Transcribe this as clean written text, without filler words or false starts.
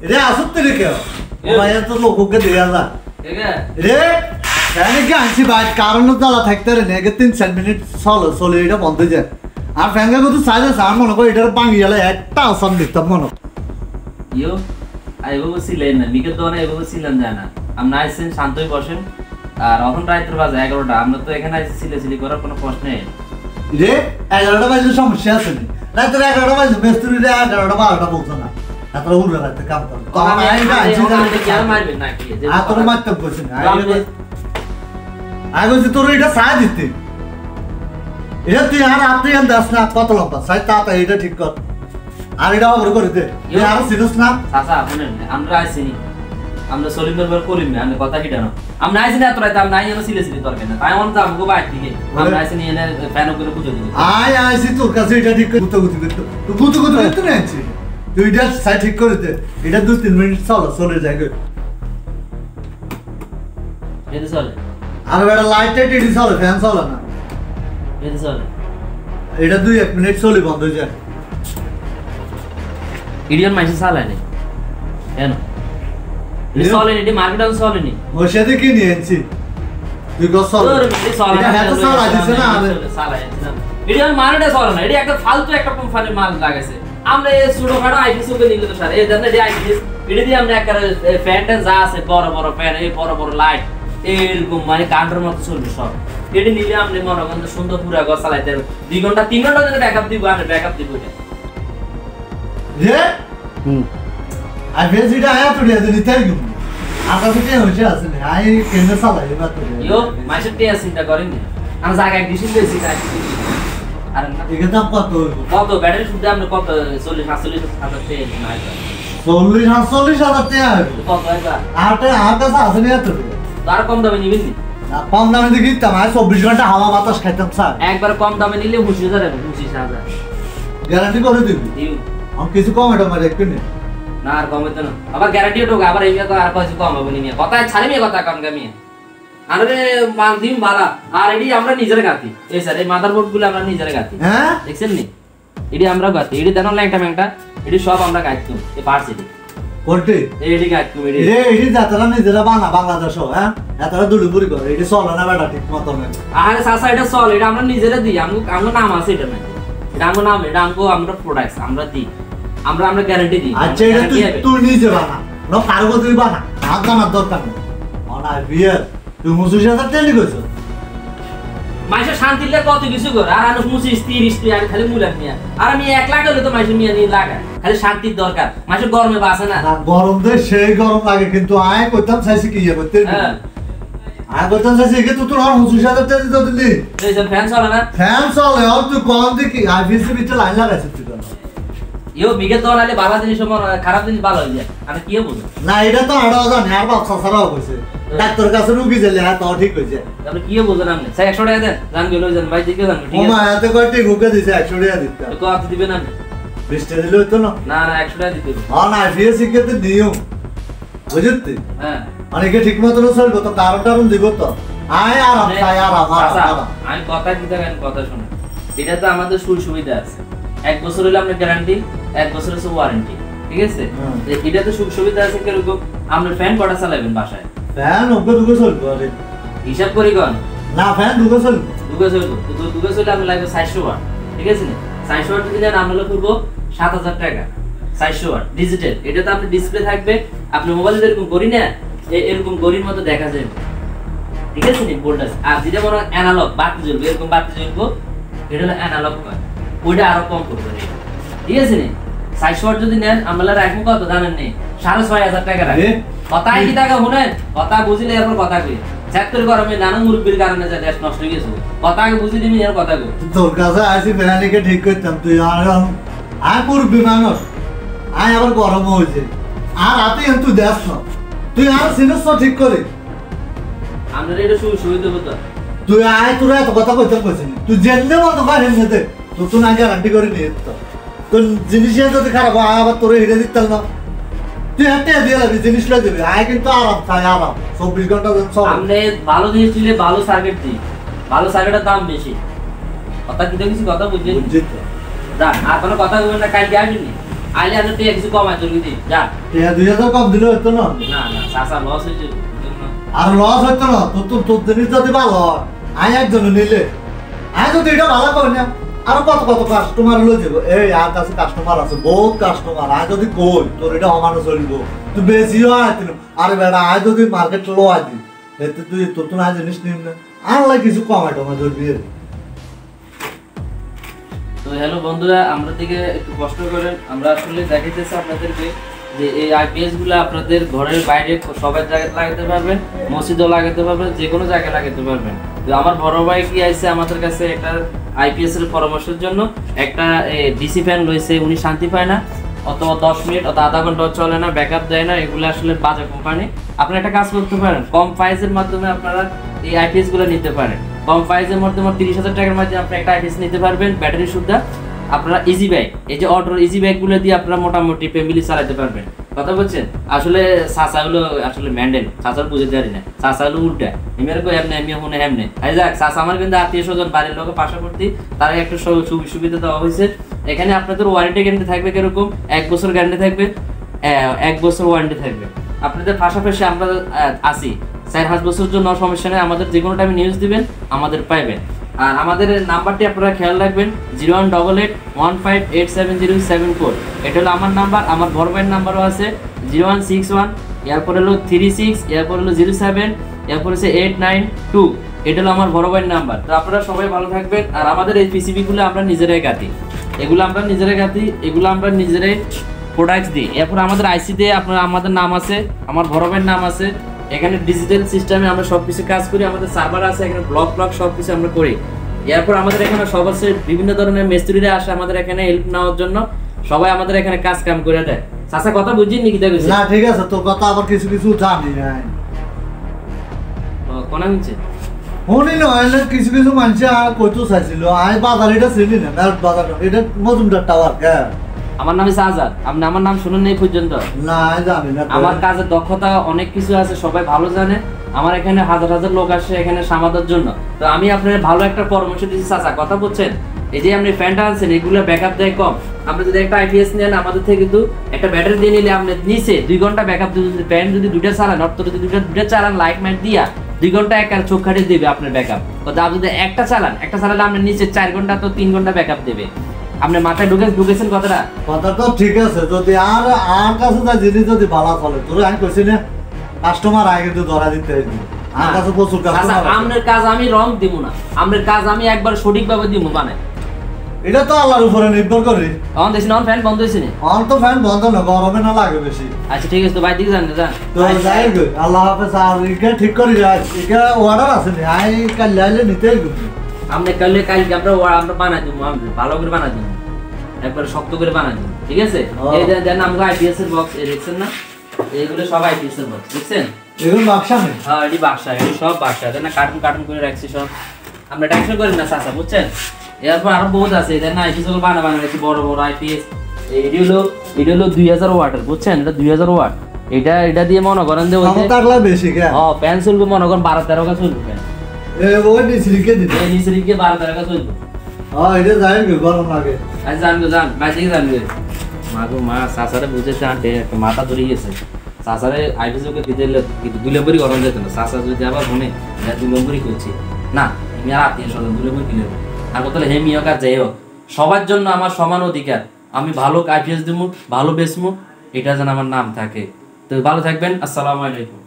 রে আসুত রে কেউ মায়া তো লোককে দেয়া যা রে জানি কি আনছি বাইক কারণ জ্বালা থাকতে রে নেগে 3-4 মিনিট চলে এটা বন্ধ হয়ে যায় আর ফ্যাঙ্গা কত সাইজ আছে আর মনে করি এটার পাঙ্গি গেলে একটা আসান দিতাম মনে ইয়ো আইবো ছিলেন না বিকেল তো আইবো ছিলেন যায় না আমরা আইছেন শান্তই বসেন আর এখন রাতের বাজে 11টা আমরা তো এখানে আইছি সিলেসিলি করার কোনো প্রশ্ন নেই রে 11টা বাজে সমস্যা আছে না রাতের 11টা বাজে মেস্তুরি রে 11টা 12টা বলছো না তারপরে উড়ে রাতে কাম করো তো আমি আইছি কি আর মারবেন না কি আর তোর মারতে বলছ না আগে যে তোর এটা সাজ দিতে এটা তুই আর আপনি আর দাস না কত লম্বা সাইজ তা এটা ঠিক কর আর এটা অবর করে দে আর সিরিয়াস না চাচা শুনেন আমরা আইছি আমরা সলিমের বার করিম না আমি কথা কিটা না আমরা আইছি না তোরা আমি নাই আমরা সিলেসিলি দরকার না তাই আমরা যাব গো বাইক থেকে আমরা আইছি নি এনে ফ্যান করে বুঝে দিই আইছি তোর কাছে এটা ঠিক করে গুতগুতি করতে তুই গুতগুতি করতে না আইছি তুই এটা সাইড ঠিক করে দে এটা 2-3 মিনিট চলে যায় গো এটা চলে আর বেটা লাইট এটি চলে ফ্যান চলে না এটা চলে এটা 2-1 মিনিট চলে বন্ধ হয়ে যায় ইডিয়ন মাইসে চালায় নি কেন চলেনি এটি মার্কেটে চলেনি ওর সাথে কি নিয়েছি তুই কত চলে এটা এত চালা দিছে না ইডিয়ন মার্কেটে চলে না এটি একটা ফালতু একটা কোম্পানির মাল লাগাইছে আমরা এই ছোটখাটো আইপিএস ওকে নিলে তো স্যার এই জানেন এই আইপিএস এটা দিয়ে আমরা একটা ফ্যানটা যা আছে বড় বড় ফ্যান এই বড় বড় লাইট এরকম মানে কান্ট্রোল মতো চলবে সব এটা নিলে আপনি মনে করেন সুন্দর পুরা গছ চালাইতে 2 ঘন্টা 3 ঘন্টা যদি ব্যাকআপ দিব আমি ব্যাকআপ দিব এটা রে আর বেজিটা আয়া তো দিয়ে দিতে গো আমরা তো কে হইছে আছে না আই কেন চালাই এবার তো ইয়ো মাসে টিয়া চিন্তা করেন না আমি জায়গা ডিসিশন দিয়েছি তাই আর না এটা দাম কত ব্যাটারি শুদ্ধ আমরা কত 40-45 হাজার তেল নাই 40-45 হাজার টাকা কত একবার আর কাছে আছে না তো আর কম দামে নিবেন না কম দামে দেখি তামায় 24 ঘন্টা হাওয়া বাতাস খাইতাম স্যার একবার কম দামে নিলে 25,000 গ্যারান্টি করে দিবি দিও আমি কিছু কম এটা মারে একটু নে না আর কম হইতো না আবার গ্যারান্টিও ঢোক আবার এই আর কিছু কম হবে না কথা ছাড়ি মিয়া কথা কম গামি আরে মান দিন বালা আর এডি আমরা নিজের গাতি এই স্যার এই মাদারবোর্ড গুলো আমরা নিজের গাতি হ্যাঁ দেখছেন নি এডি আমরা গাতি এডি দেন ল্যাংটা ম্যাংটা এডি সব আমরা গাইতো এই পার্টস এডি কোনটি এডি গাইতো এডি এডি যাত্রা নিজেরা বানা বাংলাদেশ হ্যাঁ এতটা দুলুপুরি করে এডি চলে না বেটা ঠিক মত না আরে সাসা এটা চল এটা আমরা নিজেরা দিই আমগো নাম আছে এটা না এটা আমগো নাম এটা আমরা প্রোডাক্টস আমরা দিই আমরা গ্যারান্টি দিই আচ্ছা এটা তুই নিজে বানা না পারবো তুই বানা আমার দরকার নেই অনা বিয়ার তুই 25,000 টাকা কইছো মাইসে শান্তি লাগে কত কিছু করে আর আমি 25-30 আর খালি মুলাক নিয়া আর আমি 1 লাখ হলে তো মাইসে মিয়া নিয়ে লাগা খালি শান্তির দরকার মাইসে গরমে বাসে না গরম দে সেই গরম লাগে কিন্তু আয় কইতাম চাইছি কি ইয়া করতে আয় কইতাম চাইছি কি তুই তোর 25,000 টাকা দিতে দিলি এই যে ফ্যান চলে না ফ্যান চলে আর তুই কম দেখি আইপিসি ভিতরে লাইন লাগাইছিস তুই ইও বিগত তো নালে ভালো জিনিস খারাপ জিনিস ভালো হয়ে যায় আমি কি বলবো না এটা তো আড়া জানি আর বাচ্চা ছাড়াও কইছে ডাক্তার কাছে রুগী গেলে আর তো ঠিক হইছে আপনি কি বলছেন আপনি স্যার 100 টাকা দেন জান গেল জান ভাই দিকে জান ঠিক আছে ওমা এত কয়টি রুগী দিছে 100 টাকা দিতে তো কত দিবেন আপনি 20 টাকা দিলে হইতো না না 100 টাকা দিতে হ্যাঁ না ফিএসি কে তো দিও বুঝতে হ্যাঁ অনেকে ঠিক মতো চলবে তো কারণ দিব তো আয় আরাম চাই আরাম আমি কথা দিতে গান কথা শুনুন এটা তো আমাদের সুবিধা আছে 1 বছর হলে আপনার গ্যারান্টি 1 বছর আছে ওয়ারেন্টি ঠিক আছে এটা তো সুবিধা আছে কিরকম আপনি ফ্যান কটা চালাবেন বাসায় ফ্যান দুটো চলবে আরে হিসাব করি কোন না ফ্যান দুটো চলবে দুটো চললে আপনি লাগবে 400 ওয়াট ঠিক আছে না 400 ওয়াট যদি নেন আমরা করব 7,000 টাকা 400 ওয়াট ডিজিটাল এটা তো আপনি ডিসপ্লে থাকবে আপনি মোবাইল এরকম করি না এরকম গড়ির মতো দেখা যাবে ঠিক আছে নি ভোল্টেজ আর যেটা বড় অ্যানালগ বাতি জ্বলবে এরকম বাতি জ্বলবে এটা হলো অ্যানালগ কয় ওইটা আরো কম করবে ঠিক আছে নি 400 ওয়াট যদি নেন আমরা রাখবো কত জানেন নি 6,500 টাকা রাখবে কথাই কি টাকা শুনেন কথা বুঝিলে এরপর কথা কই চাকরি গরমে নানা মুরব্বির কারণে যা দেশ নষ্ট হয়ে গেছে কথা বুঝি দিবি এর কথা কই তোর কাছে আসি ফ্যানিকে ঠিক করতাম তুই আর মুরব্বি মানুষ আয় আবার গরম হয়েছে আর রাতে তুই দেখ না তুই আর সিনেস ঠিক করে আমরা এটা সুবিধা হতো তুই আয় তোর এত কথা কইতে কইছিস তুই জেনে মতো পারেন যেতে তো না গ্যারান্টি করে নিয়ে তো তোর জিনিস যদি খারাপ হয় আবার তোর হিরে দিতাম না তুই একটা দিয়ে লাগবি জিনিসটা দিবি আয় কিন্তু আরাম চাই আরাম 24 ঘন্টা চল আপনি ভালো জিনিস দিলে ভালো সার্কিট দিই ভালো সার্কিটের দাম বেশি কথা কি কিছু কথা বুঝলি বুঝছি তো যা আর কোনো কথা বলবেন না কালকে আসবি আইলে আর তুই কিছু কমাই তুই দি যা টিয়া 2000 কম দিলে হতো না না না চাচা লস হইছে আর লস হতো না তোর জিনিস যদি ভালো হয় আই একজন নিলে আই যদি এটা ভালো করে না আর কত কত কাস্টমার লই যাব এই আর কাছে কাস্টমার আছে বহুত কাস্টমার আই যদি কই তোর এটা অমানো চলব তুই বেশিও আইতিন আরে বেটা আই যদি মার্কেট লো আইতি এতে তুই তোর তো না জিনিস নিম না আনলাই কিছু কমাই টমা ধরবি তো হ্যালো বন্ধুরা আমরা থেকে একটু কষ্ট করেন আমরা আসলে দেখাইতেছি আপনাদেরকে যে এই আইপিএস গুলো আপনাদের ঘরের বাইরে সবাই জায়গায় লাগাতে পারবেন মসজিদও লাগাতে পারবেন যে কোনো জায়গায় লাগাতে পারবেন তো আমার বড় ভাই কি আইছে আমাদের কাছে একটা আইপিএস এর পরামর্শের জন্য একটা ডিসি ফ্যান লইছে উনি শান্তি পায় না অথবা 10 মিনিট অথবা আধা ঘন্টা চলে না ব্যাকআপ দেয় না এগুলো আসলে বাজে কোম্পানি আপনারা একটা কাজ করতে পারেন কম প্রাইসের মাধ্যমে আপনারা এই আইপিএস গুলো নিতে পারেন কম প্রাইসের মধ্যে 30,000 টাকার মধ্যে আপনি একটা আইপিএস নিতে পারবেন ব্যাটারি সুদ্ধা আপনারা ইজি ব্যাগ এই যে অটোর ইজি ব্যাগ গুলো দিয়ে আপনারা মোটামুটি ফ্যামিলি চালাতে পারবেন কথা বলছেন আসলে চাচা হলো আসলে ম্যান্ডেল চাচার বুঝে জানি না চাচা হলো উল্টা এমনি কো এমনি আমি হুনে এমনি এই যাক চাচা আমার কিন্তু আত্মীয় স্বজন বাড়ির লোকের পাশাপাশি তারা একটা সুবিধা দেওয়া হয়েছে এখানে আপনাদের ওয়ারেন্টি গ্যারান্টি থাকবে কিরকম 1 বছর গ্যারান্টি থাকবে 1 বছর ওয়ারেন্টি থাকবে আপনাদের পাশাপাশি আমরা আসি 4-5 বছরের জন্য সমস্যা নেই আমাদের যে কোনো টাইমে নিউজ দিবেন আমাদের পাইবেন আর আমাদের নাম্বারটি আপনারা খেয়াল রাখবেন 0188158707 এটা হলো আমার নাম্বার আমার বড় ভাইয়ের নাম্বারও আছে 0161 এরপর হলো 36 এরপর হলো 07 এরপর হচ্ছে 892 এটা হলো আমার বড় ভাইয়ের নাম্বার তো আপনারা সবাই ভালো থাকবেন আর আমাদের এই পিসিবি গুলো আমরা নিজেরাই গাঁথি এগুলো আমরা নিজেরাই গাঁথি এগুলো আমরা নিজেরাই প্রোডাক্টস দিই এরপর আমাদের আইসি দিয়ে আপনারা আমাদের নাম আছে আমার বড় ভাইয়ের নাম আছে এখানে ডিজিটাল সিস্টেমে আমরা সবকিছু কাজ করি আমাদের সার্ভার আছে এখানে ব্লক সবকিছু আমরা করি এরপর আমাদের এখানে সবার বিভিন্ন ধরনের মিস্ত্রিরা আসে আমাদের এখানে হেল্প নেওয়ার জন্য সবাই আমাদের এখানে কাজ কাম করে দেয় চাচা কথা বুঝিনি কি দেখছিস না ঠিক আছে তোর কথা আবার কিছু কিছু জানি না কোন হচ্ছে উনি নয় কিছু কিছু মানুষ কইতো চাইছিল আই বাজার এটা চিনি না মেরট বাজার এটা মজুমদার টাওয়ার কে আমার নাম সাজাদ আপনি আমার নাম শুনেন নাই পর্যন্ত না জানি না আমার কাজের দক্ষতা অনেক কিছু আছে সবাই ভালো জানে আমার এখানে হাজার হাজার লোক আসে এখানে সামাদার জন্য তো আমি আপনার ভালো একটা পরামর্শ দিচ্ছি চাচা কথা বলছেন এই যে আপনি ফ্যানটা আনছেন এগুলো ব্যাকআপ দেয় কম আপনি যদি একটা আইপিএস নেন আমাদের থেকে কিন্তু একটা ব্যাটারি দিয়ে নিলে আপনি নিচে 2 ঘন্টা ব্যাকআপ যদি ফ্যান যদি দুইটা চালান অর্থাৎ যদি দুইটা চালান লাইট ম্যাট দিয়া 2 ঘন্টা এক চোখ খাটিয়ে দেবে আপনার ব্যাকআপ তো আপনি যদি একটা চালালে আপনার নিচে 4 ঘন্টা তো 3 ঘন্টা ব্যাকআপ দেবে আপনি মাথায় ঢুকেছেন কথাটা কথা তো ঠিক আছে যদি আর কাছে যা জিনিস যদি ভালো চলে তোর আমি কইছি না কাস্টমার আগে তো ধরা দিতে হইবে আর কাছে প্রচুর কাস্টমার আছে আমনের কাজ আমি রং দিব না আমনের কাজ আমি একবার সঠিকভাবে দিব মানে এটা তো আল্লাহর উপরে নির্ভর করে অন দেশ নন ফ্যান বন্ধ হইছে না অন তো ফ্যান বন্ধ না গরমে না লাগে বেশি আচ্ছা ঠিক আছে তো বাইরে যান তো যাই গো আল্লাহ হাফেজ আর ইকে ঠিক করে যায় ইকে অর্ডার আছে নি আই কাল লাইলে নিতে গো আমরা কালকে আমরা বানাই দিব ভালো করে বানাই দিব একবার শক্ত করে বানাই দিব ঠিক আছে এই দেন আমরা আইপিএস এর বক্স দেখছেন না এইগুলো সব আইপিএস এর বক্স দেখছেন এগুলো বাক্সা নেই হ্যাঁ এটি বাক্সা এটি সব বাক্সা দেন না কার্টুন করে রাখছি সব আমরা টেনশন করেন না চাচা বুঝছেন এরপর আরো বহুত আছে দেন না আইপিএস গুলো বানানো রাখছি বড় আইপিএস এটি হলো 2000 ওয়াটের বুঝছেন এটা 2000 ওয়াট এটা দিয়ে মনে করেন যে ক্ষমতাটা বেশি কে হ্যাঁ ফ্যান চলবে মনে করেন 12-13 কা চলবে ফ্যান ওই নিচরিকে দিতে এই নিচরিকে 12-13 কা চলবে এটা যাই গো গরম লাগে আজ জান বাইরে জানবে মাগো মা সাসারে বুঝেছে আন্টে মাথা ধরে গেছে সাসারে আইপিএসকে দিলে 2 নম্বরই গরম যেত না সাসা যদি আবার মনে 2 নম্বরই করছি না আমি আর আত্মীয় স্বজন 2 নম্বর কিনে আর বলে হে মিয়া কাজ যাই হোক সবার জন্য আমার সমান অধিকার আমি ভালো আইপিএস দিমু ভালো বেচমু এটা যেন আমার নাম থাকে তো ভালো থাকবেন আসসালামু আলাইকুম